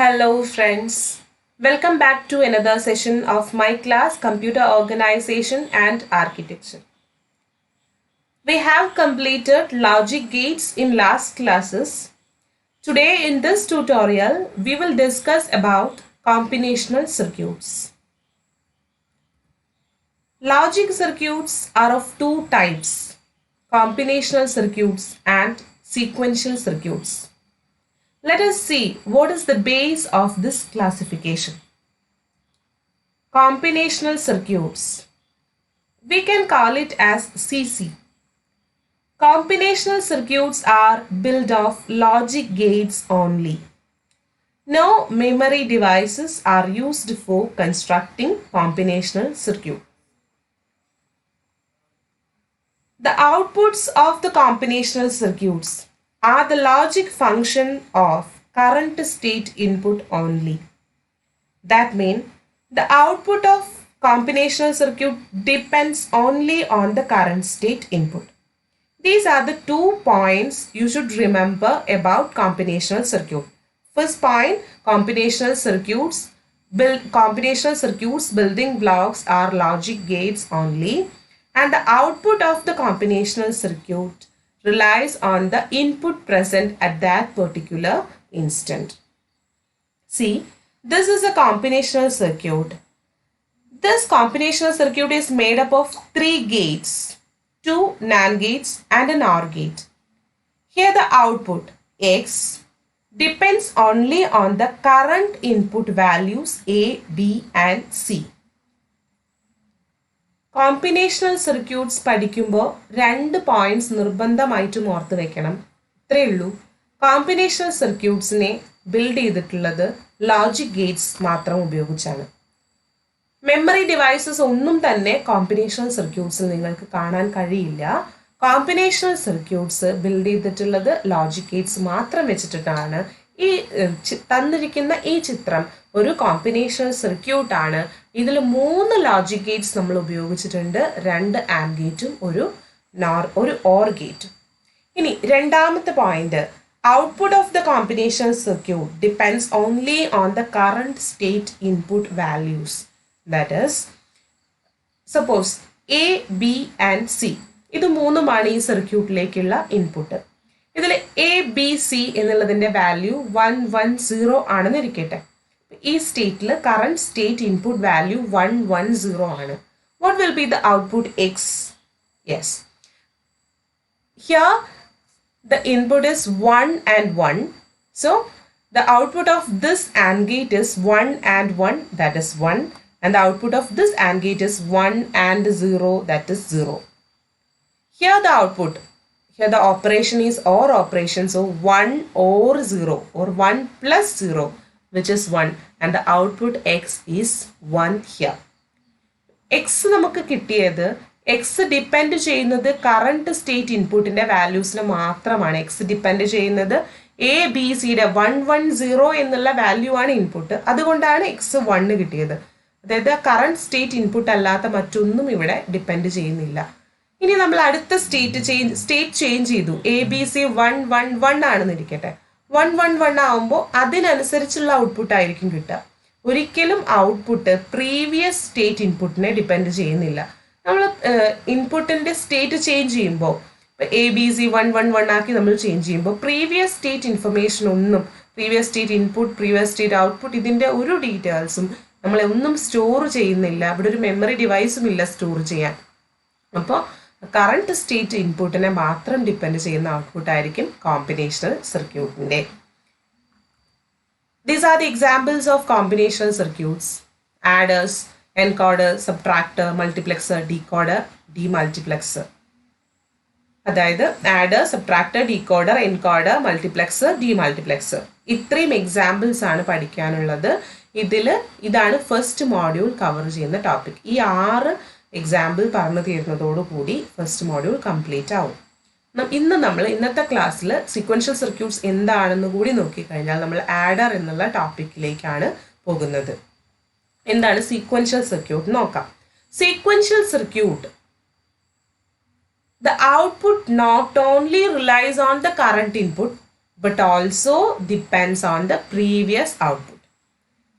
Hello friends, welcome back to another session of my class Computer Organization and Architecture. We have completed logic gates in last classes. Today in this tutorial, we will discuss about combinational circuits. Logic circuits are of two types, combinational circuits and sequential circuits. Let us see what is the base of this classification. Combinational circuits. We can call it as CC. Combinational circuits are built of logic gates only. No memory devices are used for constructing combinational circuit. The outputs of the combinational circuits are the logic function of current state input only. That means the output of combinational circuit depends only on the current state input. These are the 2 points you should remember about combinational circuit. First point, combinational circuits building blocks are logic gates only, and the output of the combinational circuit relies on the input present at that particular instant. See, this is a combinational circuit. This combinational circuit is made up of 3 gates, 2 NAND gates and an OR gate. Here the output X depends only on the current input values A, B and C. Combinational circuits പഠിക്കുമ്പോൾ 2 points നിർബന്ധമായിട്ടും ഓർത്ത് വെക്കണം. ഇത്രയേ ഉള്ളൂ. Combinational സർക്യൂട്ട്സിനെ build ചെയ്തിട്ടുള്ളത് logic Gates മാത്രം ഉപയോഗിച്ചാണ്. Memory devices ഒന്നും തന്നെ കോമ്പിനേഷണൽ സർക്യൂട്ട്സിൽ നിങ്ങൾക്ക് കാണാൻ കഴിയില്ല. കോമ്പിനേഷണൽ സർക്യൂട്ട്സ് ബിൽഡ് ചെയ്തിട്ടുള്ളത് ലോജിക് ഗേറ്റ്സ് മാത്രം വെച്ചിട്ടാണ്. ഈ തന്നിരിക്കുന്ന ഈ ചിത്രം ഒരു കോമ്പിനേഷണൽ സർക്യൂട്ട് ആണ്. ഇതിൽ 3 ലോജിക് ഗേറ്റ്സ് നമ്മൾ ഉപയോഗിച്ചിട്ടുണ്ട്, 2 ആൻഡ് ഗേറ്റും ഒരു ഓർ ഗേറ്റും. ഇനി രണ്ടാമത്തെ point, output of the combinational circuit depends only on the current state input values. That is suppose A, B and C, ഇത് 3ഉമാണ് ഈ സർക്യൂട്ടിലേക്കുള്ള ഇൻപുട്ട്. ഇതിൽ എ, ബി, സി എന്നുള്ളതിൻ്റെ വാല്യൂ 1, 1, 0 ആണെന്ന് ഇരിക്കട്ടെ. ഈ സ്റ്റേറ്റിൽ കറണ്ട് സ്റ്റേറ്റ് ഇൻപുട്ട് വാല്യൂ 1, 1, 0 ആണ്. What will be the output X? Yes, here the input is 1 and 1. So the output of this AND gate is 1 and 1, that is 1. And the output of this AND gate is 1 and 0, that is 0. Here the output, here the operation is OR operation. So 1 or 0 or 1 plus 0, which is 1. And the output X is 1 here. X നമുക്ക് കിട്ടിയത്, X depend ചെയ്യുന്നത് current state ഇൻപുട്ടിൻ്റെ വാല്യൂസിന് മാത്രമാണ്. X depend ചെയ്യുന്നത് A, B, സിയുടെ 1, 1, 0 എന്നുള്ള value ആണ് input. അതുകൊണ്ടാണ് X 1 കിട്ടിയത്. അതായത് കറണ്ട് സ്റ്റേറ്റ് ഇൻപുട്ട് അല്ലാത്ത മറ്റൊന്നും ഇവിടെ ഡിപ്പെൻഡ് ചെയ്യുന്നില്ല. ഇനി നമ്മൾ അടുത്ത സ്റ്റേറ്റ് ചേഞ്ച് ചെയ്തു. എ, ബി, സി 1, 1, 1 ആണെന്ന് ഇരിക്കട്ടെ. 1, 1, 1 ആകുമ്പോൾ അതിനനുസരിച്ചുള്ള ഔട്ട്പുട്ട് ആയിരിക്കും കിട്ടുക. ഒരിക്കലും ഔട്ട്പുട്ട് പ്രീവിയസ് സ്റ്റേറ്റ് ഇൻപുട്ടിനെ ഡിപ്പെൻഡ് ചെയ്യുന്നില്ല. നമ്മൾ ഇൻപുട്ടിൻ്റെ സ്റ്റേറ്റ് ചേഞ്ച് ചെയ്യുമ്പോൾ എ, ബി, സി 1, 1, 1 ആക്കി നമ്മൾ ചേഞ്ച് ചെയ്യുമ്പോൾ പ്രീവിയസ് സ്റ്റേറ്റ് ഇൻഫർമേഷൻ ഒന്നും, previous state input, previous state output, ഇതിൻ്റെ ഒരു ഡീറ്റെയിൽസും നമ്മളൊന്നും സ്റ്റോർ ചെയ്യുന്നില്ല. ഇവിടെ ഒരു മെമ്മറി ഡിവൈസും ഇല്ല സ്റ്റോർ ചെയ്യാൻ. അപ്പോൾ കറണ്ട് സ്റ്റേറ്റ് ഇൻപുട്ടിനെ മാത്രം ഡിപ്പെൻഡ് ചെയ്യുന്ന ഔട്ട്പുട്ട് ആയിരിക്കും combinational സർക്യൂട്ടിൻ്റെ. These are the examples of combinational circuits: adders, encoder, subtractor, multiplexer, decoder, demultiplexer. അതായത് adder, subtractor, decoder, encoder, multiplexer, demultiplexer. ഇത്രയും എക്സാമ്പിൾസ് ആണ് പഠിക്കാനുള്ളത്. ഇതാണ് ഫസ്റ്റ് മോഡ്യൂൾ കവർ ചെയ്യുന്ന ടോപ്പിക്. ഈ 6 എക്സാമ്പിൾ പറഞ്ഞു തീരുന്നതോടുകൂടി ഫസ്റ്റ് മോഡ്യൂൾ കംപ്ലീറ്റ് ആവും. ഇന്നത്തെ ക്ലാസ്സിൽ സീക്വൻഷ്യൽ സർക്യൂട്ട്സ് എന്താണെന്ന് കൂടി നോക്കിക്കഴിഞ്ഞാൽ നമ്മൾ ആഡർ എന്നുള്ള ടോപ്പിക്കിലേക്കാണ് പോകുന്നത്. എന്താണ് സീക്വൻഷ്യൽ സർക്യൂട്ട് നോക്കാം. Sequential circuit, the output not only relies on the current input but also depends on the previous output.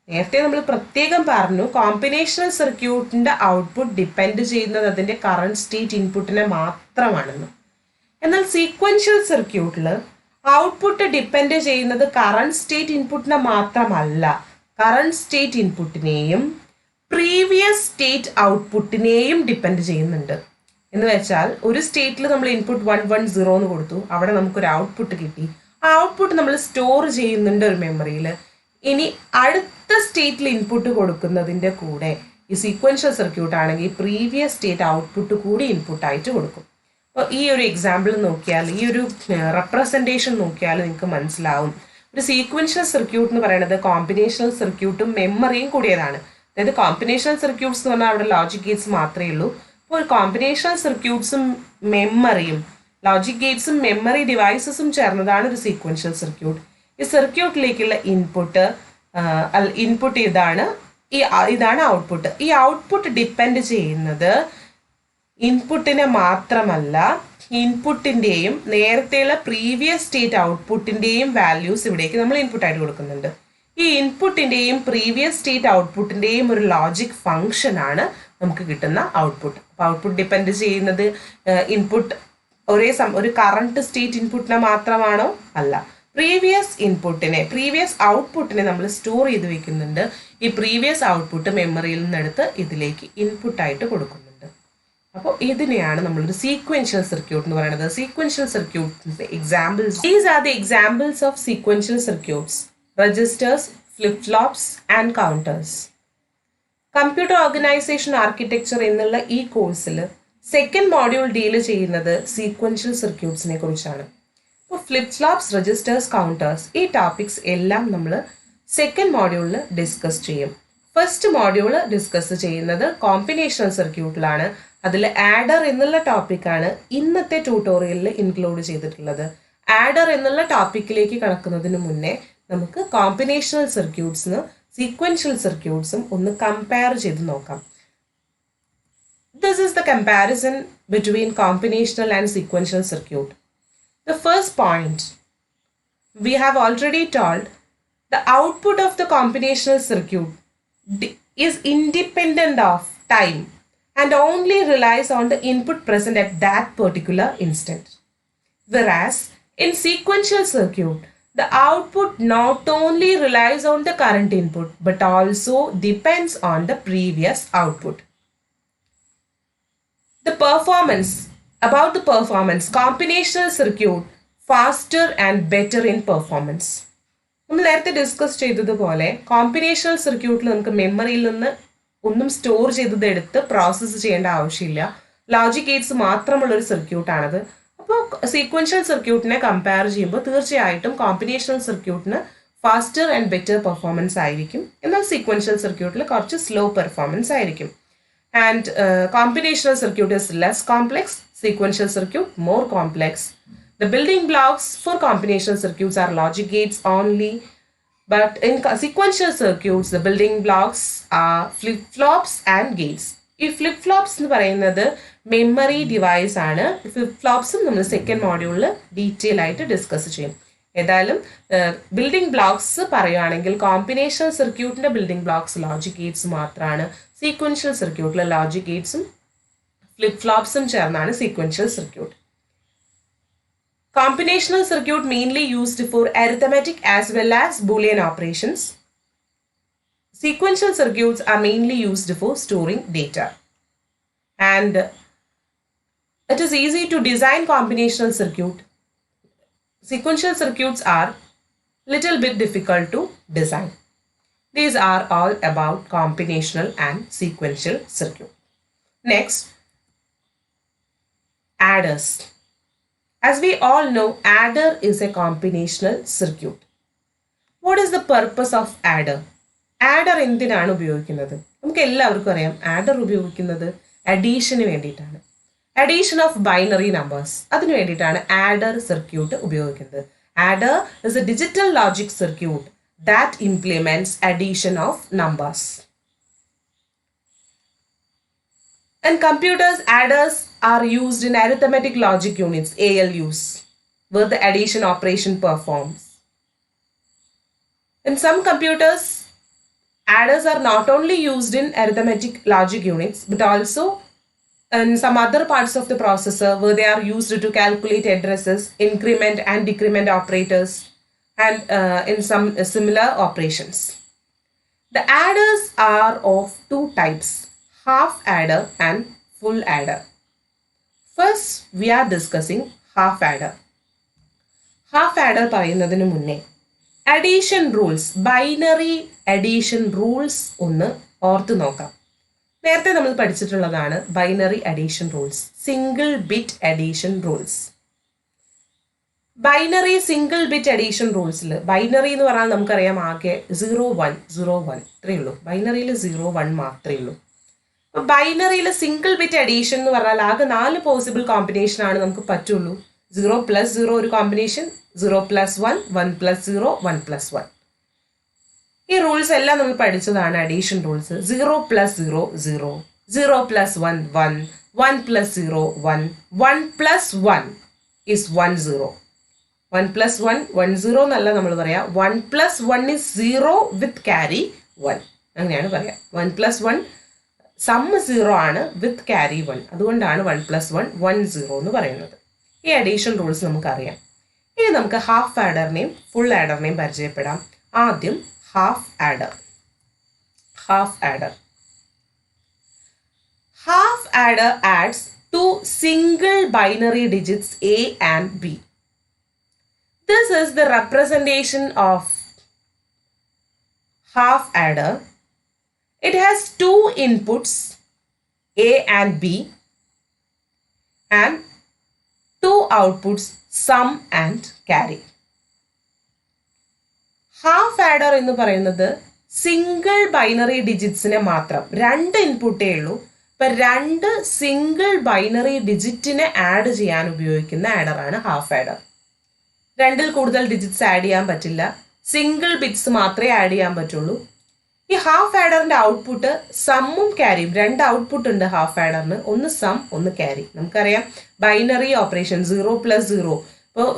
നേരത്തെ നമ്മൾ പ്രത്യേകം പറഞ്ഞു കോമ്പിനേഷണൽ സർക്യൂട്ടിന്റെ ഔട്ട്പുട്ട് ഡിപ്പെൻഡ് ചെയ്യുന്നത് അതിന്റെ കറണ്ട് സ്റ്റേറ്റ് ഇൻപുട്ടിനെ മാത്രമാണെന്ന്. എന്നാൽ സീക്വൻഷ്യൽ സർക്യൂട്ടിൽ ഔട്ട്പുട്ട് ഡിപ്പെൻഡ് ചെയ്യുന്നത് കറണ്ട് സ്റ്റേറ്റ് ഇൻപുട്ടിനെ മാത്രമല്ല, കറണ്ട് സ്റ്റേറ്റ് ഇൻപുട്ടിനെയും പ്രീവിയസ് സ്റ്റേറ്റ് ഔട്ട്പുട്ടിനെയും ഡിപ്പെൻഡ് ചെയ്യുന്നുണ്ട്. എന്ന് വെച്ചാൽ ഒരു സ്റ്റേറ്റിൽ നമ്മൾ ഇൻപുട്ട് 110 എന്ന് കൊടുത്തു, അവിടെ നമുക്കൊരു ഔട്ട്പുട്ട് കിട്ടി. ആ ഔട്ട്പുട്ട് നമ്മൾ സ്റ്റോർ ചെയ്യുന്നുണ്ട് ഒരു മെമ്മറിയിൽ. ഇനി അടുത്ത സ്റ്റേറ്റിൽ ഇൻപുട്ട് കൊടുക്കുന്നതിൻ്റെ കൂടെ ഈ സീക്വൻഷ്യൽ സർക്യൂട്ട് ആണെങ്കിൽ പ്രീവിയസ് സ്റ്റേറ്റ് ഔട്ട്പുട്ട് കൂടി ഇൻപുട്ടായിട്ട് കൊടുക്കും. അപ്പോൾ ഈ ഒരു എക്സാമ്പിൾ നോക്കിയാൽ, ഈ ഒരു റെപ്രസെൻറ്റേഷൻ നോക്കിയാൽ നിങ്ങൾക്ക് മനസ്സിലാവും. ഒരു സീക്വൻഷ്യൽ സർക്യൂട്ട് എന്ന് പറയുന്നത് കോമ്പിനേഷണൽ സർക്യൂട്ടും മെമ്മറിയും കൂടിയതാണ്. അതായത് കോമ്പിനേഷണൽ സർക്യൂട്ട്സ് എന്ന് പറഞ്ഞാൽ അവിടെ ലോജിക് ഗേറ്റ്സ് മാത്രമേ ഉള്ളൂ. അപ്പോൾ ഒരു കോമ്പിനേഷണൽ സർക്യൂട്ട്സും മെമ്മറിയും, ലോജിക് ഗേറ്റ്സും മെമ്മറി ഡിവൈസസും ചേർന്നതാണ് ഒരു സീക്വൻഷ്യൽ സർക്യൂട്ട്. ഈ സർക്യൂട്ടിലേക്കുള്ള ഇൻപുട്ട് ഇതാണ് ഔട്ട്പുട്ട്. ഈ ഔട്ട്പുട്ട് ഡിപ്പെൻഡ് ചെയ്യുന്നത് ഇൻപുട്ടിനെ മാത്രമല്ല, ഇൻപുട്ടിൻ്റെയും നേരത്തെയുള്ള പ്രീവിയസ് സ്റ്റേറ്റ് ഔട്ട്പുട്ടിൻ്റെയും വാല്യൂസ് ഇവിടേക്ക് നമ്മൾ ഇൻപുട്ടായിട്ട് കൊടുക്കുന്നുണ്ട്. ഈ ഇൻപുട്ടിൻ്റെയും പ്രീവിയസ് സ്റ്റേറ്റ് ഔട്ട്പുട്ടിൻ്റെയും ഒരു ലോജിക് ഫംഗ്ഷൻ ആണ് നമുക്ക് കിട്ടുന്ന ഔട്ട്പുട്ട്. അപ്പോൾ ഔട്ട്പുട്ട് ഡിപ്പെൻഡ് ചെയ്യുന്നത് ഇൻപുട്ട് ഒരു കറണ്ട് സ്റ്റേറ്റ് ഇൻപുട്ടിനെ മാത്രമാണോ? അല്ല, പ്രീവിയസ് ഔട്ട്പുട്ടിനെ നമ്മൾ സ്റ്റോർ ചെയ്ത് വെക്കുന്നുണ്ട്. ഈ പ്രീവിയസ് ഔട്ട്പുട്ട് മെമ്മറിയിൽ നിന്നെടുത്ത് ഇതിലേക്ക് ഇൻപുട്ടായിട്ട് കൊടുക്കുന്നുണ്ട്. അപ്പോൾ ഇതിനെയാണ് നമ്മളൊരു സീക്വൻഷ്യൽ സർക്യൂട്ട് എന്ന് പറയുന്നത്. സീക്വൻഷ്യൽ സർക്യൂട്ടിന്റെ examples, these are the examples of sequential circuits: registers, flip flops and counters. Computer organisation architecture എന്നുള്ള ഈ കോഴ്സിൽ സെക്കൻഡ് മോഡ്യൂൾ ഡീൽ ചെയ്യുന്നത് സീക്വൻഷ്യൽ സർക്യൂട്ട്സിനെ കുറിച്ചാണ്. അപ്പോൾ ഫ്ലിപ്പ് ഫ്ലോപ്സ്, രജിസ്റ്റേഴ്സ്, കൗണ്ടേഴ്സ് ഈ ടോപ്പിക്സ് എല്ലാം നമ്മൾ സെക്കൻഡ് മോഡ്യൂളിൽ ഡിസ്കസ് ചെയ്യും. ഫസ്റ്റ് മോഡ്യൂൾ ഡിസ്കസ് ചെയ്യുന്നത് കോമ്പിനേഷണൽ സർക്യൂട്ടിലാണ്. അതിൽ ആഡർ എന്നുള്ള ടോപ്പിക്കാണ് ഇന്നത്തെ ട്യൂട്ടോറിയലിൽ ഇൻക്ലൂഡ് ചെയ്തിട്ടുള്ളത്. ആഡർ എന്നുള്ള ടോപ്പിക്കിലേക്ക് കടക്കുന്നതിന് മുന്നേ നമുക്ക് കോമ്പിനേഷണൽ സർക്യൂട്ട്സിന് സീക്വൻഷ്യൽ സർക്യൂട്ട്സും ഒന്ന് കമ്പയർ ചെയ്ത് നോക്കാം. This is the comparison between combinational and sequential circuit. The first point, we have already told, the output of the combinational circuit is independent of time and only relies on the input present at that particular instant. Whereas in sequential circuit, the output not only relies on the current input but also depends on the previous output. About the performance, combinational circuit faster and better in performance. നമ്മൾ നേരത്തെ discuss ചെയ്തതുപോലെ combinational സർക്യൂട്ടിൽ നമുക്ക് മെമ്മറിയിൽ നിന്ന് ഒന്നും store ചെയ്തത് എടുത്ത് പ്രോസസ്സ് ചെയ്യേണ്ട ആവശ്യമില്ല. ലോജിക് ഗേറ്റ്സ് മാത്രമുള്ളൊരു സർക്യൂട്ടാണത്. അപ്പോൾ സീക്വൻഷ്യൽ സർക്യൂട്ടിനെ കമ്പയർ ചെയ്യുമ്പോൾ തീർച്ചയായിട്ടും കോമ്പിനേഷണൽ സർക്യൂട്ടിന് ഫാസ്റ്റർ ആൻഡ് ബെറ്റർ പെർഫോമൻസ് ആയിരിക്കും. എന്നാൽ സീക്വൻഷ്യൽ സർക്യൂട്ടിൽ കുറച്ച് സ്ലോ പെർഫോമൻസ് ആയിരിക്കും. And combinational circuit is less complex, sequential circuit more complex. The building blocks for combinational circuits are logic gates only, but in sequential circuits the building blocks are flip-flops and gates. ഈ flip flops എന്ന് പറയുന്നത് memory device ആണ്. Flip ഫ്ലോപ്സും നമ്മൾ second മോഡ്യൂളിൽ detail ആയിട്ട് discuss ചെയ്യും. ഏതായാലും building blocks പറയുകയാണെങ്കിൽ കോമ്പിനേഷണൽ സർക്യൂട്ടിന്റെ ബിൽഡിംഗ് ബ്ലോക്സ് ലോജിക് ഗേറ്റ്സ് മാത്രമാണ്. സീക്വൻഷ്യൽ സർക്യൂട്ടിലെ ലോജിക് ഗേറ്റ്സും ഫ്ലിപ്പ് ഫ്ലോപ്സും ചേർന്നാണ് sequential circuit. Combinational circuit mainly used for arithmetic as well as Boolean operations. Sequential circuits are mainly used for storing data. And it is easy to design combinational circuit. Sequential circuits are little bit difficult to design. These are all about combinational and sequential circuit. Next, adders. As we all know, adder is a combinational circuit. What is the purpose of adder? Adder എന്തിനാണ് ഉപയോഗിക്കുന്നത്? നമുക്ക് എല്ലാവർക്കും അറിയാം adder ഉപയോഗിക്കുന്നത് addition വേണ്ടിയിട്ടാണ്. Addition of binary numbers, അതിനു വേണ്ടിയിട്ടാണ് adder circuit ഉപയോഗിക്കുന്നത്. Adder is a digital logic circuit that implements addition of numbers. In computers, adders are used in arithmetic logic units, ALUs. where the addition operation performs. In some computers, adders are not only used in arithmetic logic units but also in some other parts of the processor where they are used to calculate addresses, increment and decrement operators, and in some similar operations. The adders are of two types, half adder and full adder. First, we are discussing half adder. Half adder പറയുന്നതിന് മുന്നേ addition rules, binary addition rules ഒന്ന് ഓർത്ത് നോക്കാം. നേരത്തെ നമ്മൾ പഠിച്ചിട്ടുള്ളതാണ് binary addition rules, single bit addition rules. Binary single bit addition റൂൾസിൽ binary എന്ന് പറഞ്ഞാൽ നമുക്കറിയാം ആകെ 0 1 ഇത്രയേ ഉള്ളൂ. ബൈനറിയിൽ 0 1 മാത്രമേ ഉള്ളൂ. അപ്പോൾ ബൈനറിയിൽ സിംഗിൾ ബിറ്റ് അഡീഷൻ എന്ന് പറഞ്ഞാൽ ആകെ 4 പോസിബിൾ കോമ്പിനേഷൻ ആണ് നമുക്ക് പറ്റുള്ളൂ. 0+0 ഒരു കോമ്പിനേഷൻ, 0+1, 1+0, 1+1. ഈ റൂൾസ് എല്ലാം നമ്മൾ പഠിച്ചതാണ് അഡീഷൻ റൂൾസ്. 0+0 0, 0+1 1, 1+0 1, 1+1 is 1 0. 1+1 1 0 എന്നല്ല നമ്മൾ പറയാം, 1+1 is 0 with carry 1, അങ്ങനെയാണ് പറയാം. 1+1 സം 0 ആണ് വിത്ത് ക്യാരി 1, അതുകൊണ്ടാണ് 1+1 1 0 എന്ന് പറയുന്നത്. ഈ അഡീഷൻ റൂൾസ് നമുക്കറിയാം. ഇനി നമുക്ക് ഹാഫ് ആഡറിനെയും ഫുൾ ആഡറിനെയും പരിചയപ്പെടാം. ആദ്യം half adder. Half adder adds two single binary digits A and B. This is the representation of half adder. It has two inputs A and B and two outputs sum and carry. Half adder എന്ന് പറയുന്നത് single binary ഡിജിറ്റ്സിനെ മാത്രം, 2 ഇൻപുട്ടേ ഉള്ളൂ. ഇപ്പം 2 single binary ഡിജിറ്റിനെ add ചെയ്യാൻ ഉപയോഗിക്കുന്ന ആഡറാണ് half adder. 2ൽ കൂടുതൽ digits add ചെയ്യാൻ പറ്റില്ല, സിംഗിൾ ബിറ്റ്സ് മാത്രമേ ആഡ് ചെയ്യാൻ പറ്റുള്ളൂ. ഈ ഹാഫ് ആഡറിന്റെ ഔട്ട്പുട്ട് സമ്മും ക്യാരിയും, 2 ഔട്ട്പുട്ട് ഉണ്ട് ഹാഫ് ആഡറിന്, ഒന്ന് സം ഒന്ന് ക്യാരി. നമുക്കറിയാം ബൈനറി ഓപ്പറേഷൻ 0+0. ഇപ്പോൾ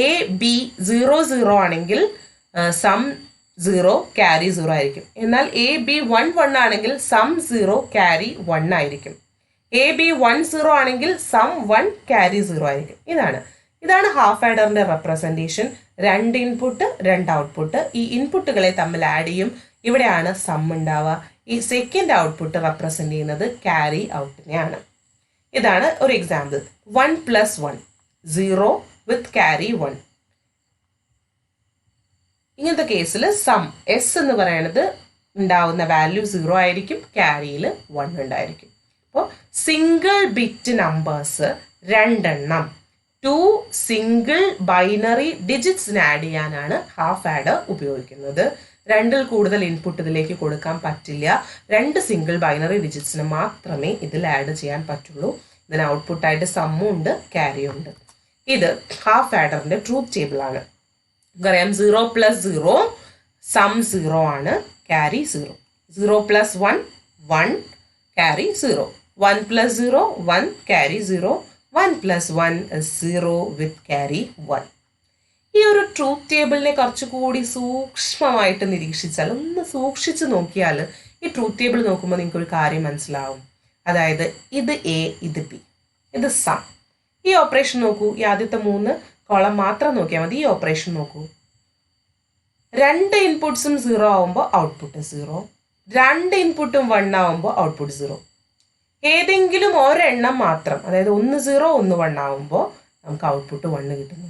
AB 0 0 ആണെങ്കിൽ സം 0 ക്യാരി 0 ആയിരിക്കും. എന്നാൽ AB 1 1 ആണെങ്കിൽ സം 0 ക്യാരി 1 ആയിരിക്കും. AB 1 0 ആണെങ്കിൽ സം 1 ക്യാരി 0 ആയിരിക്കും. ഇതാണ് ഹാഫ് ആഡറിന്റെ റെപ്രസെൻറ്റേഷൻ. 2 ഇൻപുട്ട് 2 ഔട്ട്പുട്ട്, ഈ ഇൻപുട്ടുകളെ തമ്മിൽ ആഡ് ചെയ്യും. ഇവിടെയാണ് സം ഉണ്ടാവുക. ഈ സെക്കൻഡ് ഔട്ട്പുട്ട് റെപ്രസെന്റ് ചെയ്യുന്നത് ക്യാരി ഔട്ടിനെയാണ്. ഇതാണ് ഒരു എക്സാമ്പിൾ. 1+1 0 വിത്ത് ക്യാരി 1. ഇങ്ങനത്തെ കേസിൽ സം എസ് എന്ന് പറയുന്നത് ഉണ്ടാവുന്ന വാല്യൂ 0 ആയിരിക്കും, ക്യാരിയിൽ 1 ഉണ്ടായിരിക്കും. അപ്പോൾ സിംഗിൾ ബിറ്റ് നമ്പേഴ്സ് 2 എണ്ണം 2 സിംഗിൾ ബൈനറി ഡിജിറ്റ്സിന് ആഡ് ചെയ്യാനാണ് ഹാഫ് ആഡർ ഉപയോഗിക്കുന്നത്. 2ൽ കൂടുതൽ ഇൻപുട്ട് ഇതിലേക്ക് കൊടുക്കാൻ പറ്റില്ല. 2 സിംഗിൾ ബൈനറി ഡിജിറ്റ്സിന് മാത്രമേ ഇതിൽ ആഡ് ചെയ്യാൻ പറ്റുള്ളൂ. ഇതിന് ഔട്ട്പുട്ടായിട്ട് സമ്മും ഉണ്ട് ക്യാരിയും ഉണ്ട്. ഇത് ഹാഫ് ആഡറിന്റെ ട്രൂത്ത് ടേബിൾ ആണ്. നമുക്കറിയാം 0+0 സം 0 ആണ്, ക്യാരി 0. 0+1 1 ക്യാരി 0. 1+0 1 ക്യാരി 0. 1+1 0 വിത്ത് ക്യാരി 1. ഈ ഒരു ട്രൂത്ത് ടേബിളിനെ കുറച്ചുകൂടി സൂക്ഷ്മമായിട്ട് നിരീക്ഷിച്ചാൽ, ഒന്ന് സൂക്ഷിച്ച് നോക്കിയാൽ ഈ ട്രൂത്ത് ടേബിൾ നോക്കുമ്പോൾ നിങ്ങൾക്കൊരു കാര്യം മനസ്സിലാവും. അതായത് ഇത് എ, ഇത് ബി, ഇത് സം. ഈ ഓപ്പറേഷൻ നോക്കൂ, ഈ ആദ്യത്തെ 3 കോളം മാത്രം നോക്കിയാൽ മതി. ഈ ഓപ്പറേഷൻ നോക്കൂ, 2 ഇൻപുട്ട്സും 0 ആവുമ്പോൾ ഔട്ട്പുട്ട് 0, 2 ഇൻപുട്ടും 1 ആവുമ്പോൾ ഔട്ട്പുട്ട് 0. ഏതെങ്കിലും ഒരെണ്ണം മാത്രം, അതായത് 1 0 1 1 ആവുമ്പോൾ നമുക്ക് ഔട്ട്പുട്ട് 1 കിട്ടുന്നു.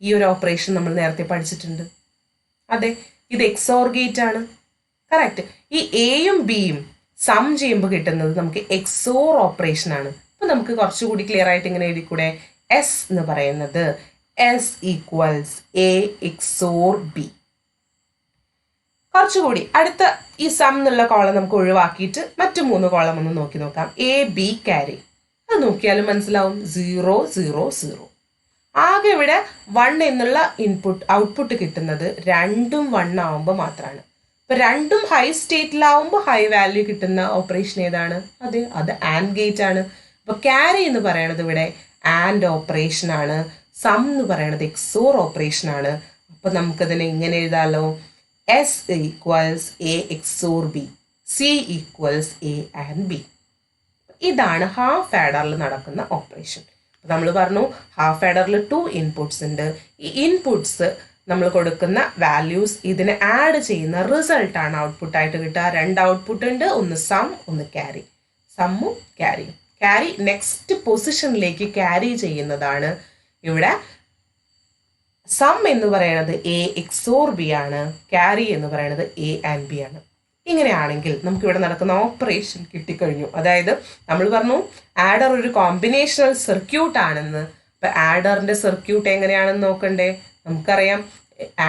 ഈ ഒരു ഓപ്പറേഷൻ നമ്മൾ നേരത്തെ പഠിച്ചിട്ടുണ്ട്. അതെ, ഇത് എക്സോർ ഗേറ്റ് ആണ്. കറക്റ്റ്. ഈ എയും ബിയും സം ചെയ്യുമ്പോൾ കിട്ടുന്നത് നമുക്ക് എക്സോർ ഓപ്പറേഷൻ ആണ്. അപ്പം നമുക്ക് കുറച്ചുകൂടി ക്ലിയർ ആയിട്ട് ഇങ്ങനെ എഴുതിക്കൂടെ? എസ് എന്ന് പറയുന്നത് S = A XOR B. കുറച്ചുകൂടി അടുത്ത ഈ സം എന്നുള്ള കോളം നമുക്ക് ഒഴിവാക്കിയിട്ട് മറ്റു 3 കോളം ഒന്ന് നോക്കി നോക്കാം. A B ക്യാരി, അത് നോക്കിയാലും മനസ്സിലാവും 0 0 0. ആകെ ഇവിടെ 1 എന്നുള്ള ഔട്ട്പുട്ട് കിട്ടുന്നത് 2ഉം 1 ആവുമ്പോൾ മാത്രമാണ്. ഇപ്പൊ 2ഉം ഹൈ സ്റ്റേറ്റിലാവുമ്പോൾ ഹൈ വാല്യൂ കിട്ടുന്ന ഓപ്പറേഷൻ ഏതാണ്? അത് ആൻഡ് ഗേറ്റ് ആണ്. അപ്പൊ ക്യാരി എന്ന് പറയുന്നത് ഇവിടെ ആൻഡ് ഓപ്പറേഷൻ ആണ്. സം എന്ന് പറയുന്നത് എക്സോർ ഓപ്പറേഷൻ ആണ്. അപ്പോൾ നമുക്കതിനെ ഇങ്ങനെ എഴുതാലോ, S equals A XOR B, C equals A and B. ഇതാണ് ഹാഫ് ആഡറിൽ നടക്കുന്ന ഓപ്പറേഷൻ. നമ്മൾ പറഞ്ഞു ഹാഫ് ആഡറിൽ 2 ഇൻപുട്സ് ഉണ്ട്. ഈ ഇൻപുട്സ് നമ്മൾ കൊടുക്കുന്ന വാല്യൂസ് ഇതിനെ ആഡ് ചെയ്യുന്ന റിസൾട്ടാണ് ഔട്ട്പുട്ടായിട്ട് കിട്ടുക. 2 ഔട്ട്പുട്ട് ഉണ്ട്, ഒന്ന് സം ഒന്ന് ക്യാരി. സമ്മും ക്യാരിയും. ക്യാരി നെക്സ്റ്റ് പൊസിഷനിലേക്ക് ക്യാരി ചെയ്യുന്നതാണ് ഇവിടെ. സം എന്ന് പറയുന്നത് എ എക്സോർ ബി ആണ്, ക്യാരി എന്ന് പറയുന്നത് എ ആൻഡ് ബി ആണ്. ഇങ്ങനെയാണെങ്കിൽ നമുക്കിവിടെ നടക്കുന്ന ഓപ്പറേഷൻ കിട്ടിക്കഴിഞ്ഞു. അതായത് നമ്മൾ പറഞ്ഞു ആഡർ ഒരു കോമ്പിനേഷണൽ സർക്യൂട്ട് ആണെന്ന്. അപ്പം ആഡറിൻ്റെ സർക്യൂട്ട് എങ്ങനെയാണെന്ന് നോക്കണ്ടേ? നമുക്കറിയാം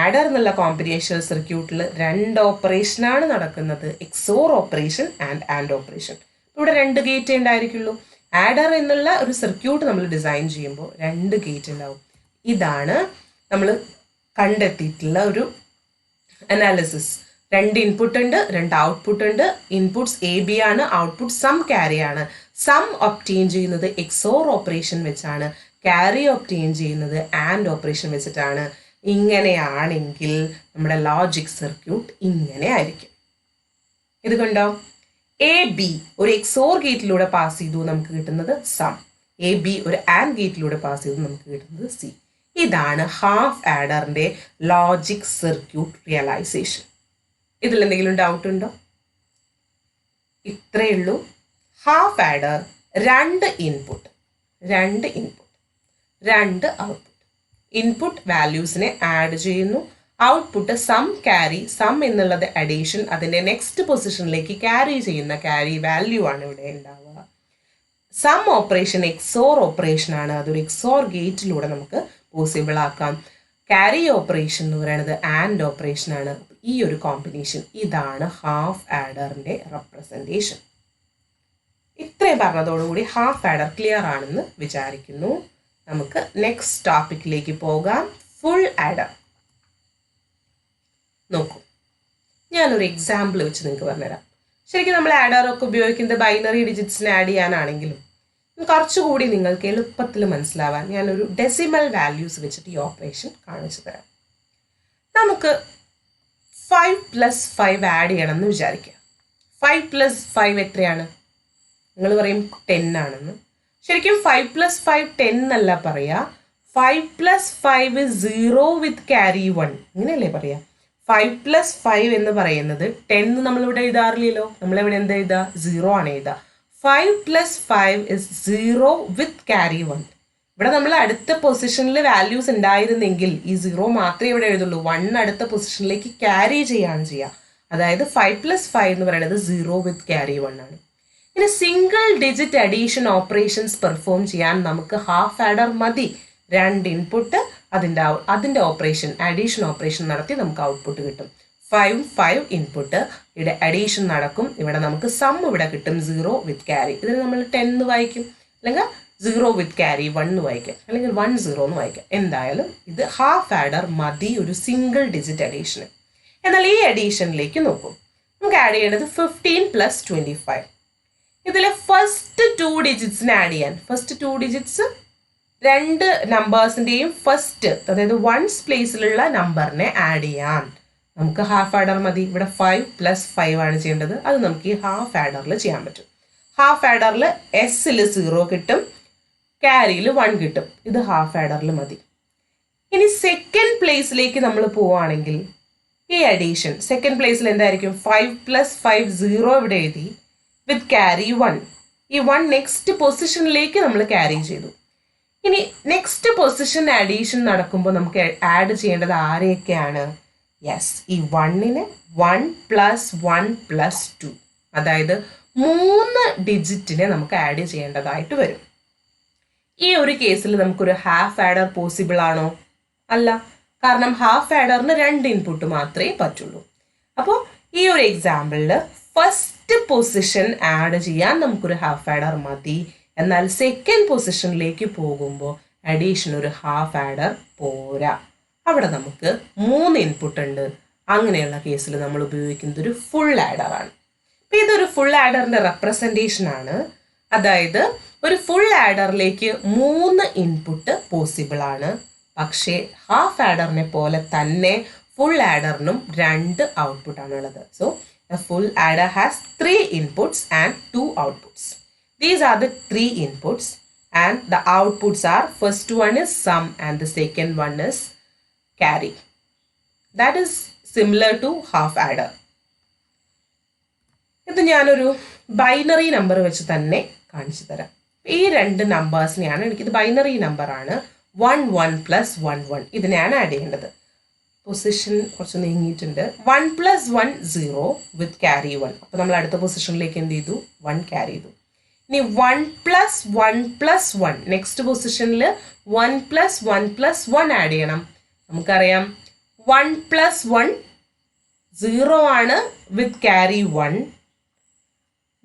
ആഡർ എന്നുള്ള കോമ്പിനേഷണൽ സർക്യൂട്ടിൽ 2 ഓപ്പറേഷനാണ് നടക്കുന്നത്, എക്സോർ ഓപ്പറേഷൻ ആൻഡ് ഓപ്പറേഷൻ. ഇവിടെ 2 ഗേറ്റ് ഉണ്ടായിരിക്കുള്ളൂ. ആഡർ എന്നുള്ള ഒരു സർക്യൂട്ട് നമ്മൾ ഡിസൈൻ ചെയ്യുമ്പോൾ 2 ഗേറ്റ് ഉണ്ടാവും. ഇതാണ് നമ്മൾ കണ്ടെത്തിയിട്ടുള്ള ഒരു അനാലിസിസ്. 2 ഇൻപുട്ട് ഉണ്ട്, 2 ഔട്ട്പുട്ട് ഉണ്ട്. ഇൻപുട്സ് എ ബി ആണ്, ഔട്ട്പുട്ട് സം ക്യാരി ആണ്. സം ഒബ്റ്റെയിൻ ചെയ്യുന്നത് എക്സോർ ഓപ്പറേഷൻ വെച്ചാണ്, ക്യാരി ഒബ്റ്റെയിൻ ചെയ്യുന്നത് ആൻഡ് ഓപ്പറേഷൻ വെച്ചിട്ടാണ്. ഇങ്ങനെയാണെങ്കിൽ നമ്മുടെ ലോജിക് സർക്യൂട്ട് ഇങ്ങനെ ആയിരിക്കും. ഇത് കണ്ടോ, എ ബി ഒരു എക്സോർ ഗേറ്റിലൂടെ പാസ് ചെയ്തു, നമുക്ക് കിട്ടുന്നത് സം. എ ബി ഒരു ആൻഡ് ഗേറ്റിലൂടെ പാസ് ചെയ്തു, നമുക്ക് കിട്ടുന്നത് സി. ഇതാണ് ഹാഫ് ആഡറിന്റെ ലോജിക് സർക്യൂട്ട് റിയലൈസേഷൻ. ഇതിൽ എന്തെങ്കിലും ഡൗട്ട് ഉണ്ടോ? ഇത്രയേ ഉള്ളൂ. Half adder 2 input, 2 output. Input വാല്യൂസിനെ add ചെയ്യുന്നു, ഔട്ട്പുട്ട് സം ക്യാരി. സം എന്നുള്ളത് അഡീഷൻ, അതിൻ്റെ നെക്സ്റ്റ് പൊസിഷനിലേക്ക് ക്യാരി ചെയ്യുന്ന ക്യാരി വാല്യൂ ആണ് ഇവിടെ ഉണ്ടാവുക. സം ഓപ്പറേഷൻ എക്സോർ ഓപ്പറേഷൻ ആണ്, അതൊരു എക്സോർ ഗേറ്റിലൂടെ നമുക്ക് പോസിബിൾ ആക്കാം. ക്യാരി ഓപ്പറേഷൻ എന്ന് പറയുന്നത് ആൻഡ് ഓപ്പറേഷൻ ആണ്. ഈ ഒരു കോമ്പിനേഷൻ, ഇതാണ് ഹാഫ് ആഡറിന്റെ റെപ്രസെൻറ്റേഷൻ. ഇത്രയും പറഞ്ഞതോടുകൂടി ഹാഫ് ആഡർ ക്ലിയർ ആണെന്ന് വിചാരിക്കുന്നു. നമുക്ക് നെക്സ്റ്റ് ടോപ്പിക്കിലേക്ക് പോകാം, ഫുൾ ആഡർ. നോക്കൂ, ഞാനൊരു എക്സാമ്പിൾ വെച്ച് നിങ്ങൾക്ക് പറഞ്ഞുതരാം. ശരിക്കും നമ്മൾ ആഡറൊക്കെ ഉപയോഗിക്കുന്നത് ബൈനറി ഡിജിറ്റ്സിനെ ആഡ് ചെയ്യാനാണെങ്കിലും കുറച്ചുകൂടി നിങ്ങൾക്ക് എളുപ്പത്തിൽ മനസ്സിലാവാൻ ഞാനൊരു ഡെസിമൽ വാല്യൂസ് വെച്ചിട്ട് ഈ ഓപ്പറേഷൻ കാണിച്ചു തരാം. നമുക്ക് 5 + 5 ആഡ് ചെയ്യണം എന്ന് വിചാരിക്കുക. 5 + 5 എത്രയാണ്? നിങ്ങൾ പറയും 10 ആണെന്ന്. ശരിക്കും 5 + 5 10 എന്നല്ല പറയുക. 5 + 5 0 വിത്ത് ക്യാരി 1, ഇങ്ങനെയല്ലേ പറയുക. 5 + 5 എന്ന് പറയുന്നത് 10 നമ്മളിവിടെ എഴുതാറില്ലല്ലോ. നമ്മളിവിടെ എന്താ എഴുതുക? 0 ആണ് എഴുതുക. 5 + 5 is 0 with carry 1. ഇവിടെ നമ്മൾ അടുത്ത പൊസിഷനിൽ വാല്യൂസ് ഉണ്ടായിരുന്നെങ്കിൽ ഈ 0 മാത്രമേ ഇവിടെ എഴുതുള്ളൂ. 1 അടുത്ത പൊസിഷനിലേക്ക് ക്യാരി ചെയ്യാണ് ചെയ്യുക. അതായത് 5 + 5 എന്ന് പറയുന്നത് 0 with carry 1 ആണ്. ഇനി single digit addition operations perform ചെയ്യാൻ നമുക്ക് ഹാഫ് ആഡർ മതി. 2 ഇൻപുട്ട്, അതിൻ്റെ ഓപ്പറേഷൻ അഡീഷൻ ഓപ്പറേഷൻ നടത്തി നമുക്ക് ഔട്ട്പുട്ട് കിട്ടും. 5 ഇൻപുട്ട്, ഇവിടെ അഡീഷൻ നടക്കും. ഇവിടെ നമുക്ക് സം ഇവിടെ കിട്ടും 0 വിത്ത് ക്യാരി. ഇതിന് നമ്മൾ 10 എന്ന് വായിക്കും, അല്ലെങ്കിൽ 0 വിത്ത് ക്യാരി 1 എന്ന് വായിക്കാം, അല്ലെങ്കിൽ 1 0 എന്ന് വായിക്കാം. എന്തായാലും ഇത് ഹാഫ് ആഡർ മതി ഒരു സിംഗിൾ ഡിജിറ്റ് അഡീഷന്. എന്നാൽ ഈ അഡീഷനിലേക്ക് നോക്കും, നമുക്ക് ആഡ് ചെയ്യേണ്ടത് 15 + 25. ഇതിലെ ഫസ്റ്റ് 2 ഡിജിറ്റ്സിനെ ആഡ് ചെയ്യാൻ, ഫസ്റ്റ് 2 ഡിജിറ്റ്സ് 2 നമ്പേഴ്സിൻ്റെയും ഫസ്റ്റ്, അതായത് 1s പ്ലേസിലുള്ള നമ്പറിനെ ആഡ് ചെയ്യാൻ നമുക്ക് ഹാഫ് ആഡർ മതി. ഇവിടെ 5 + 5 ആണ് ചെയ്യേണ്ടത്. അത് നമുക്ക് ഈ ഹാഫ് ആഡറിൽ ചെയ്യാൻ പറ്റും. ഹാഫ് ആഡറിൽ എസ്സിൽ 0 കിട്ടും, ക്യാരിയിൽ 1 കിട്ടും. ഇത് ഹാഫ് ആഡറിൽ മതി. ഇനി സെക്കൻഡ് പ്ലേസിലേക്ക് നമ്മൾ പോവുകയാണെങ്കിൽ ഈ അഡീഷൻ സെക്കൻഡ് പ്ലേസിൽ എന്തായിരിക്കും? 5 + 5 0 ഇവിടെ എഴുതി, വിത്ത് ക്യാരി 1. ഈ 1 നെക്സ്റ്റ് പൊസിഷനിലേക്ക് നമ്മൾ ക്യാരി ചെയ്തു. ഇനി നെക്സ്റ്റ് പൊസിഷൻ അഡീഷൻ നടക്കുമ്പോൾ നമുക്ക് ആഡ് ചെയ്യേണ്ടത് ആരെയൊക്കെയാണ്? യെസ്, ഈ 1ന് 1 + 1 + 2, അതായത് 3 ഡിജിറ്റിനെ നമുക്ക് ആഡ് ചെയ്യേണ്ടതായിട്ട് വരും. ഈ ഒരു കേസിൽ നമുക്കൊരു ഹാഫ് ആഡർ പോസിബിൾ ആണോ? അല്ല, കാരണം ഹാഫ് ആഡറിന് 2 ഇൻപുട്ട് മാത്രമേ പറ്റുള്ളൂ. അപ്പോൾ ഈ ഒരു എക്സാമ്പിളിൽ ഫസ്റ്റ് പൊസിഷൻ ആഡ് ചെയ്യാൻ നമുക്കൊരു ഹാഫ് ആഡർ മതി. എന്നാൽ സെക്കൻഡ് പൊസിഷനിലേക്ക് പോകുമ്പോൾ അഡീഷൻ ഒരു ഹാഫ് ആഡർ പോരാ. അവിടെ നമുക്ക് 3 ഇൻപുട്ട് ഉണ്ട്. അങ്ങനെയുള്ള കേസിൽ നമ്മൾ ഉപയോഗിക്കുന്നത് ഒരു ഫുൾ ആഡറാണ്. അപ്പോൾ ഇതൊരു ഫുൾ ആഡറിൻ്റെ റെപ്രസെൻറ്റേഷൻ ആണ്. അതായത് ഒരു ഫുൾ ആഡറിലേക്ക് 3 ഇൻപുട്ട് പോസിബിൾ ആണ്. പക്ഷേ ഹാഫ് ആഡറിനെ പോലെ തന്നെ ഫുൾ ആഡറിനും 2 ഔട്ട്പുട്ട് ആണുള്ളത്. So a full adder has 3 inputs and 2 outputs. These are the 3 inputs and the outputs are, first one is sum and the second one is carry. That is similar to half adder. ഇത് ഞാനൊരു binary number വെച്ച് തന്നെ കാണിച്ചു തരാം. ഈ 2 നമ്പേഴ്സിനെയാണ്, എനിക്കിത് binary number ആണ്, 1 1 plus 1 1. ഇതിനെയാണ് ആഡ് ചെയ്യേണ്ടത്. പൊസിഷൻ കുറച്ച് നീങ്ങിയിട്ടുണ്ട്. 1 പ്ലസ് 1 0 വിത്ത് ക്യാരി 1. അപ്പോൾ നമ്മൾ അടുത്ത പൊസിഷനിലേക്ക് എന്ത് ചെയ്തു? 1 ക്യാരി ചെയ്തു. ഇനി 1 പ്ലസ് 1 പ്ലസ് 1, നെക്സ്റ്റ് പൊസിഷനിൽ 1 പ്ലസ് 1 പ്ലസ് 1 ആഡ് ചെയ്യണം. നമുക്കറിയാം 1 പ്ലസ് 1 0 ആണ് വിത്ത് ക്യാരി 1.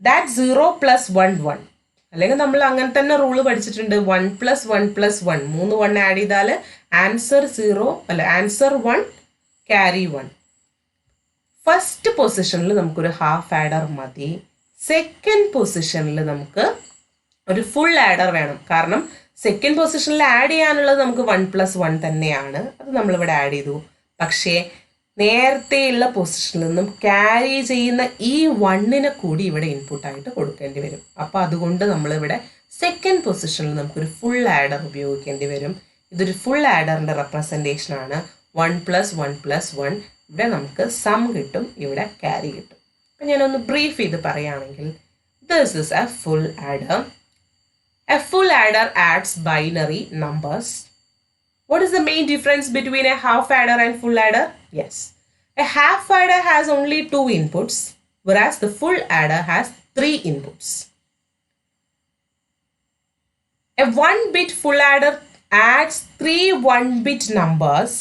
That 0 plus 1 1. അല്ലെങ്കിൽ നമ്മൾ അങ്ങനെ തന്നെ റൂള് പഠിച്ചിട്ടുണ്ട്. 1 പ്ലസ് 1 പ്ലസ് 1, 3 1 ആഡ് ചെയ്താൽ ആൻസർ 0, അല്ല ആൻസർ 1, ക്യാരി 1. ഫസ്റ്റ് പൊസിഷനിൽ നമുക്കൊരു ഹാഫ് ആഡർ മതി. സെക്കൻഡ് പൊസിഷനിൽ നമുക്ക് ഒരു ഫുൾ ആഡർ വേണം. കാരണം സെക്കൻഡ് പൊസിഷനിൽ ആഡ് ചെയ്യാനുള്ളത് നമുക്ക് 1 പ്ലസ് 1 തന്നെയാണ്. അത് നമ്മളിവിടെ ആഡ് ചെയ്തു. പക്ഷേ നേരത്തെയുള്ള പൊസിഷനിൽ നിന്നും ക്യാരി ചെയ്യുന്ന ഈ 1നെ കൂടി ഇവിടെ ഇൻപുട്ടായിട്ട് കൊടുക്കേണ്ടി വരും. അപ്പോൾ അതുകൊണ്ട് നമ്മളിവിടെ സെക്കൻഡ് പൊസിഷനിൽ നമുക്കൊരു ഫുൾ ആഡർ ഉപയോഗിക്കേണ്ടി വരും. ഇതൊരു ഫുൾ ആഡറിൻ്റെ റെപ്രസെൻറ്റേഷൻ ആണ്. 1 പ്ലസ് 1 പ്ലസ് 1, ഇവിടെ നമുക്ക് സം കിട്ടും, ഇവിടെ ക്യാരി കിട്ടും. അപ്പം ഞാനൊന്ന് ബ്രീഫ് ചെയ്ത് പറയുകയാണെങ്കിൽ, this is a full adder. A full adder adds binary numbers. What is the main difference between a half adder and full adder? Yes, a half adder has only 2 inputs, whereas the full adder has 3 inputs. A 1-bit full adder adds 3 1-bit numbers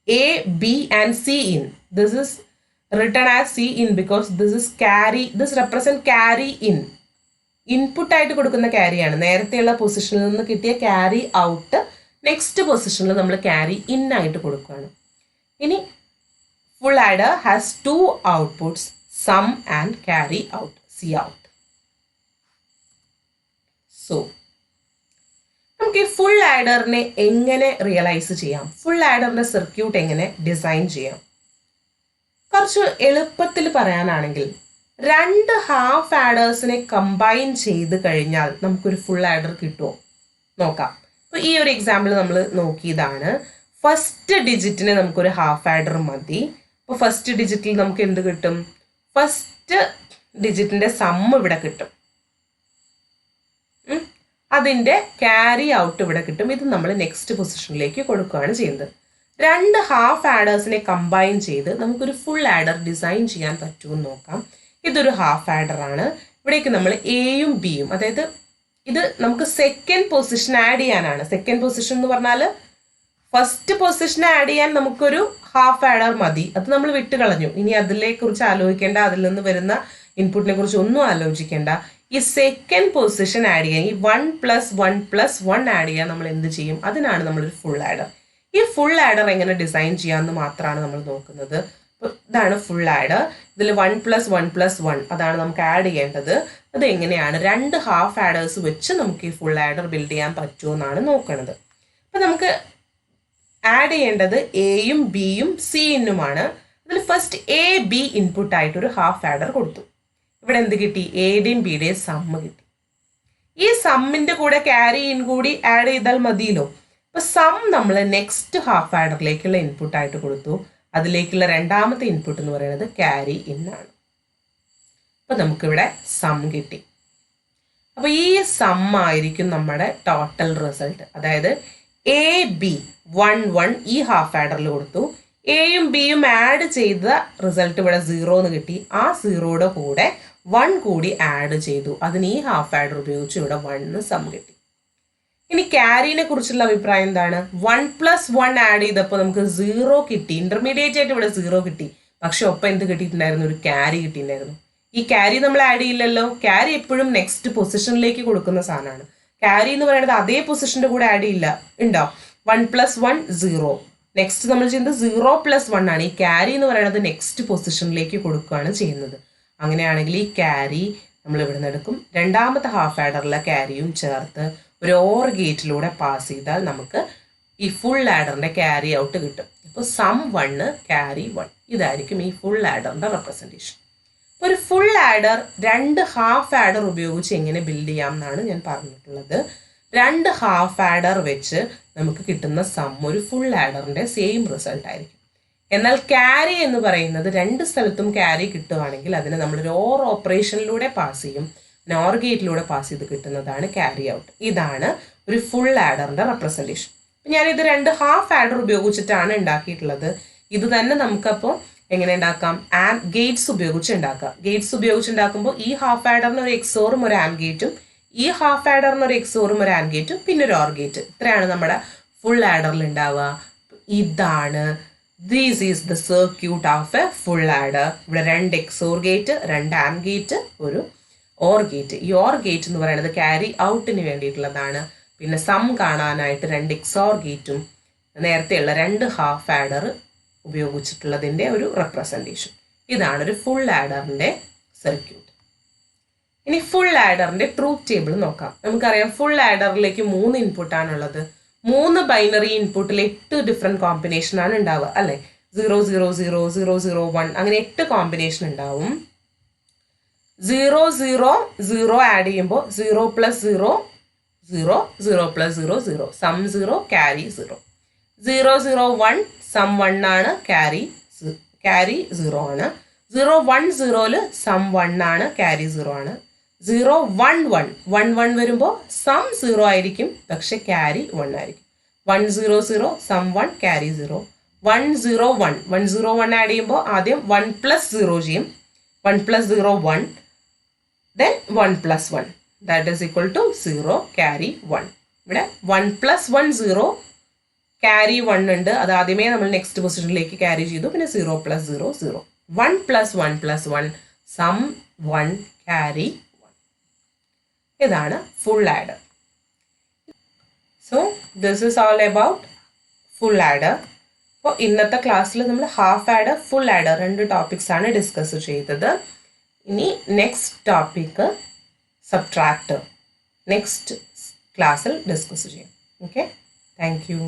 A, B and C in. This is written as C in because this is carry. This represent carry in. Input ആയിട്ട് കൊടുക്കുന്ന ക്യാരിയാണ്. നേരത്തെയുള്ള പൊസിഷനിൽ നിന്ന് കിട്ടിയ carry out next പൊസിഷനിൽ നമ്മൾ carry in ആയിട്ട് കൊടുക്കുകയാണ്. ഇനി full adder has 2 outputs, sum and carry out, C out. So നമുക്ക് ഈ ഫുൾ ആഡറിനെ എങ്ങനെ റിയലൈസ് ചെയ്യാം? ഫുൾ ആഡറിന്റെ സർക്യൂട്ട് എങ്ങനെ ഡിസൈൻ ചെയ്യാം? കുറച്ച് എളുപ്പത്തിൽ പറയാനാണെങ്കിൽ 2 ഹാഫ് ആഡേഴ്സിനെ കമ്പൈൻ ചെയ്ത് കഴിഞ്ഞാൽ നമുക്കൊരു ഫുൾ ആഡർ കിട്ടുമോ? നോക്കാം. അപ്പോൾ ഈ ഒരു എക്സാമ്പിൾ നമ്മൾ നോക്കിയതാണ്. ഫസ്റ്റ് ഡിജിറ്റിന് നമുക്കൊരു ഹാഫ് ആഡർ മതി. അപ്പോൾ ഫസ്റ്റ് ഡിജിറ്റിൽ നമുക്ക് എന്ത് കിട്ടും? ഫസ്റ്റ് ഡിജിറ്റിൻ്റെ സം ഇവിടെ കിട്ടും, അതിൻ്റെ ക്യാരി ഔട്ട് ഇവിടെ കിട്ടും. ഇത് നമ്മൾ നെക്സ്റ്റ് പൊസിഷനിലേക്ക് കൊടുക്കുകയാണ് ചെയ്യുന്നത്. 2 ഹാഫ് ആഡേഴ്സിനെ കമ്പൈൻ ചെയ്ത് നമുക്കൊരു ഫുൾ ആഡർ ഡിസൈൻ ചെയ്യാൻ പറ്റുമെന്ന് നോക്കാം. ഇതൊരു ഹാഫ് ആഡർ ആണ്. ഇവിടേക്ക് നമ്മൾ എയും ബിയും, അതായത് ഇത് നമുക്ക് സെക്കൻഡ് പൊസിഷൻ ആഡ് ചെയ്യാനാണ്. സെക്കൻഡ് പൊസിഷൻ എന്ന് പറഞ്ഞാൽ ഫസ്റ്റ് പൊസിഷൻ ആഡ് ചെയ്യാൻ നമുക്കൊരു ഹാഫ് ആഡർ മതി. അത് നമ്മൾ വിട്ട് കളഞ്ഞു. ഇനി അതിനെക്കുറിച്ച് ആലോചിക്കേണ്ട, അതിൽ നിന്ന് വരുന്ന ഇൻപുട്ടിനെ കുറിച്ച് ഒന്നും ആലോചിക്കേണ്ട. ഈ സെക്കൻഡ് പൊസിഷൻ ആഡ് ചെയ്യാൻ, ഈ 1 പ്ലസ് 1 പ്ലസ് 1 ആഡ് ചെയ്യാൻ നമ്മൾ എന്ത് ചെയ്യും? അതിനാണ് നമ്മളൊരു ഫുൾ ആഡർ. ഈ ഫുൾ ആഡർ എങ്ങനെ ഡിസൈൻ ചെയ്യാമെന്ന് മാത്രമാണ് നമ്മൾ നോക്കുന്നത്. അപ്പോൾ ഇതാണ് ഫുൾ ആഡർ. ഇതിൽ 1 പ്ലസ് 1 പ്ലസ് 1 അതാണ് നമുക്ക് ആഡ് ചെയ്യേണ്ടത്. അത് എങ്ങനെയാണ് 2 ഹാഫ് ആഡേഴ്സ് വെച്ച് നമുക്ക് ഈ ഫുൾ ആഡർ ബിൽഡ് ചെയ്യാൻ പറ്റുമോ എന്നാണ് നോക്കുന്നത്. അപ്പം നമുക്ക് ആഡ് ചെയ്യേണ്ടത് എയും ബിയും സിന്നുമാണ്. അതിൽ ഫസ്റ്റ് എ ബി ഇൻപുട്ടായിട്ടൊരു ഹാഫ് ആഡർ കൊടുത്തു. ഇവിടെ എന്ത് കിട്ടി? എയുടെയും ബിയുടെയും സമ്മ് കിട്ടി. ഈ സമ്മിൻ്റെ കൂടെ ക്യാരി ഇൻ കൂടി ആഡ് ചെയ്താൽ മതിയല്ലോ. അപ്പോൾ സം നമ്മൾ നെക്സ്റ്റ് ഹാഫ് ആഡറിലേക്കുള്ള ഇൻപുട്ടായിട്ട് കൊടുത്തു. അതിലേക്കുള്ള രണ്ടാമത്തെ ഇൻപുട്ട് എന്ന് പറയുന്നത് ക്യാരി ഇൻ ആണ്. അപ്പോൾ നമുക്കിവിടെ സം കിട്ടി. അപ്പോൾ ഈ സം ആയിരിക്കും നമ്മുടെ ടോട്ടൽ റിസൾട്ട്. അതായത് എ ബി 1 1 ഈ ഹാഫ് ആഡറിൽ കൊടുത്തു. എയും ബിയും ആഡ് ചെയ്ത റിസൾട്ട് ഇവിടെ 0 എന്ന് കിട്ടി. ആ 0യുടെ കൂടെ 1 കൂടി ആഡ് ചെയ്തു. അതിന് ഈ ഹാഫ് ആഡർ ഉപയോഗിച്ച് ഇവിടെ 1 സം കിട്ടി. ഇനി ക്യാരിനെ കുറിച്ചുള്ള അഭിപ്രായം എന്താണ്? 1 പ്ലസ് 1 ആഡ് ചെയ്തപ്പോൾ നമുക്ക് 0 കിട്ടി. ഇന്റർമീഡിയറ്റ് ആയിട്ട് ഇവിടെ 0 കിട്ടി. പക്ഷെ ഒപ്പം എന്ത് കിട്ടിയിട്ടുണ്ടായിരുന്നു? ഒരു ക്യാരി കിട്ടിയിട്ടുണ്ടായിരുന്നു. ഈ ക്യാരി നമ്മൾ ആഡ് ചെയ്യില്ലല്ലോ. ക്യാരി എപ്പോഴും നെക്സ്റ്റ് പൊസിഷനിലേക്ക് കൊടുക്കുന്ന സാധനമാണ്. ക്യാരി എന്ന് പറയുന്നത് അതേ പൊസിഷന്റെ കൂടെ ആഡ് ചെയ്യില്ല. ഉണ്ടോ? 1 പ്ലസ് 1 0. നെക്സ്റ്റ് നമ്മൾ ചെയ്യുന്നത് 0 പ്ലസ് 1 ആണ്. ഈ ക്യാരി എന്ന് പറയുന്നത് നെക്സ്റ്റ് പൊസിഷനിലേക്ക് കൊടുക്കുകയാണ് ചെയ്യുന്നത്. അങ്ങനെയാണെങ്കിൽ ഈ ക്യാരി നമ്മൾ ഇവിടെ നിന്ന് എടുക്കും. രണ്ടാമത്തെ ഹാഫ് ആഡറിലെ ക്യാരിയും ചേർത്ത് ഒരു ഓർ ഗേറ്റിലൂടെ പാസ് ചെയ്താൽ നമുക്ക് ഈ ഫുൾ ആഡറിൻ്റെ ക്യാരി ഔട്ട് കിട്ടും. ഇപ്പോൾ സം 1 ക്യാരി 1 ഇതായിരിക്കും ഈ ഫുൾ ആഡറിൻ്റെ റെപ്രസെൻറ്റേഷൻ. ഒരു ഫുൾ ആഡർ 2 ഹാഫ് ആഡർ ഉപയോഗിച്ച് എങ്ങനെ ബിൽഡ് ചെയ്യാം എന്നാണ് ഞാൻ പറഞ്ഞിട്ടുള്ളത്. 2 ഹാഫ് ആഡർ വെച്ച് നമുക്ക് കിട്ടുന്ന സം ഒരു ഫുൾ ആഡറിൻ്റെ സെയിം റിസൾട്ട് ആയിരിക്കും. എന്നാൽ ക്യാരി എന്ന് പറയുന്നത് 2 സ്ഥലത്തും ക്യാരി കിട്ടുവാണെങ്കിൽ അതിനെ നമ്മളൊരു ഓർ ഓപ്പറേഷനിലൂടെ പാസ് ചെയ്യും. നോർ ഗേറ്റിലൂടെ പാസ് ചെയ്ത് കിട്ടുന്നതാണ് ക്യാരി ഔട്ട്. ഇതാണ് ഒരു ഫുൾ ആഡറിൻ്റെ റെപ്രസെൻറ്റേഷൻ. ഞാനിത് 2 ഹാഫ് ആഡർ ഉപയോഗിച്ചിട്ടാണ് ഉണ്ടാക്കിയിട്ടുള്ളത്. ഇത് തന്നെ നമുക്കപ്പോൾ എങ്ങനെ ഉണ്ടാക്കാം? ഗേറ്റ്സ് ഉപയോഗിച്ച് ഉണ്ടാക്കാം. ഗേറ്റ്സ് ഉപയോഗിച്ച് ഉണ്ടാക്കുമ്പോൾ ഈ ഹാഫ് ആഡറിന് ഒരു എക്സോറും ഒരു ആൻഡ് ഗേറ്റും, ഈ ഹാഫ് ആഡറിന് ഒരു എക്സോറും ഒരു ആൻഡ് ഗേറ്റും, പിന്നെ ഒരു ഓർ ഗേറ്റ്. ഇത്രയാണ് നമ്മുടെ ഫുൾ ആഡറിൽ ഉണ്ടാവുക. ഇതാണ് this is the circuit of A full adder. ഇവിടെ 2 എക്സോർ ഗേറ്റ്, 2 ആൻഡ് ഗേറ്റ്, ഒരു ഓർ ഗേറ്റ്. ഈ ഓർ ഗേറ്റ് എന്ന് പറയുന്നത് ക്യാരി ഔട്ടിന് വേണ്ടിയിട്ടുള്ളതാണ്. പിന്നെ സം കാണാനായിട്ട് 2 എക്സോർ ഗേറ്റും നേരത്തെയുള്ള 2 ഹാഫ് ആഡർ ഉപയോഗിച്ചിട്ടുള്ളതിൻ്റെ ഒരു റെപ്രസെൻറ്റേഷൻ. ഇതാണ് ഒരു ഫുൾ ആഡറിൻ്റെ സർക്യൂട്ട്. ഇനി ഫുൾ ആഡറിൻ്റെ ട്രൂത്ത് ടേബിൾ നോക്കാം. നമുക്കറിയാം ഫുൾ ആഡറിലേക്ക് 3 ഇൻപുട്ടാണുള്ളത്. 3 ബൈനറി ഇൻപുട്ടിൽ 8 ഡിഫറെൻറ്റ് കോമ്പിനേഷനാണ് ഉണ്ടാവുക അല്ലേ? 0 0 0 0 0 1 അങ്ങനെ 8 കോമ്പിനേഷൻ ഉണ്ടാവും. 0 0 0 ആഡ് ചെയ്യുമ്പോൾ 0 + 0 0 0 + 0 0 സം 0 ക്യാരി 0. 0 0 1 സം 1 ആണ്, ക്യാരി 0 ആണ്. 0 1 0ൽ സം 1 ആണ്, ക്യാരി 0 ആണ്. 0 1 1 1 1 വരുമ്പോൾ സം 0 ആയിരിക്കും, പക്ഷെ ക്യാരി 1 ആയിരിക്കും. 1 0 0 സം 1 ക്യാരി 0. 1 0 1 1 0 1 ആഡ് ചെയ്യുമ്പോൾ ആദ്യം 1 + 0 ചെയ്യും. 1 + 0 1, then 1 + 1 that is equal to 0 carry 1. ഇവിടെ 1 + 1 0 ക്യാരി 1 ഉണ്ട്. അത് ആദ്യമേ നമ്മൾ നെക്സ്റ്റ് പൊസിഷനിലേക്ക് ക്യാരി ചെയ്തു. പിന്നെ 0 + 0 0. 1 + 1 + 1 സം 1 ക്യാരി 1. ഇതാണ് full adder. So this is all about full adder. അപ്പോൾ ഇന്നത്തെ ക്ലാസ്സിൽ നമ്മൾ half adder, full adder 2 topics ആണ് ഡിസ്കസ് ചെയ്തത്. ഇനി നെക്സ്റ്റ് ടോപ്പിക്ക് സബ്ട്രാക്ടർ നെക്സ്റ്റ് ക്ലാസ്സിൽ ഡിസ്കസ് ചെയ്യാം. Okay, thank you.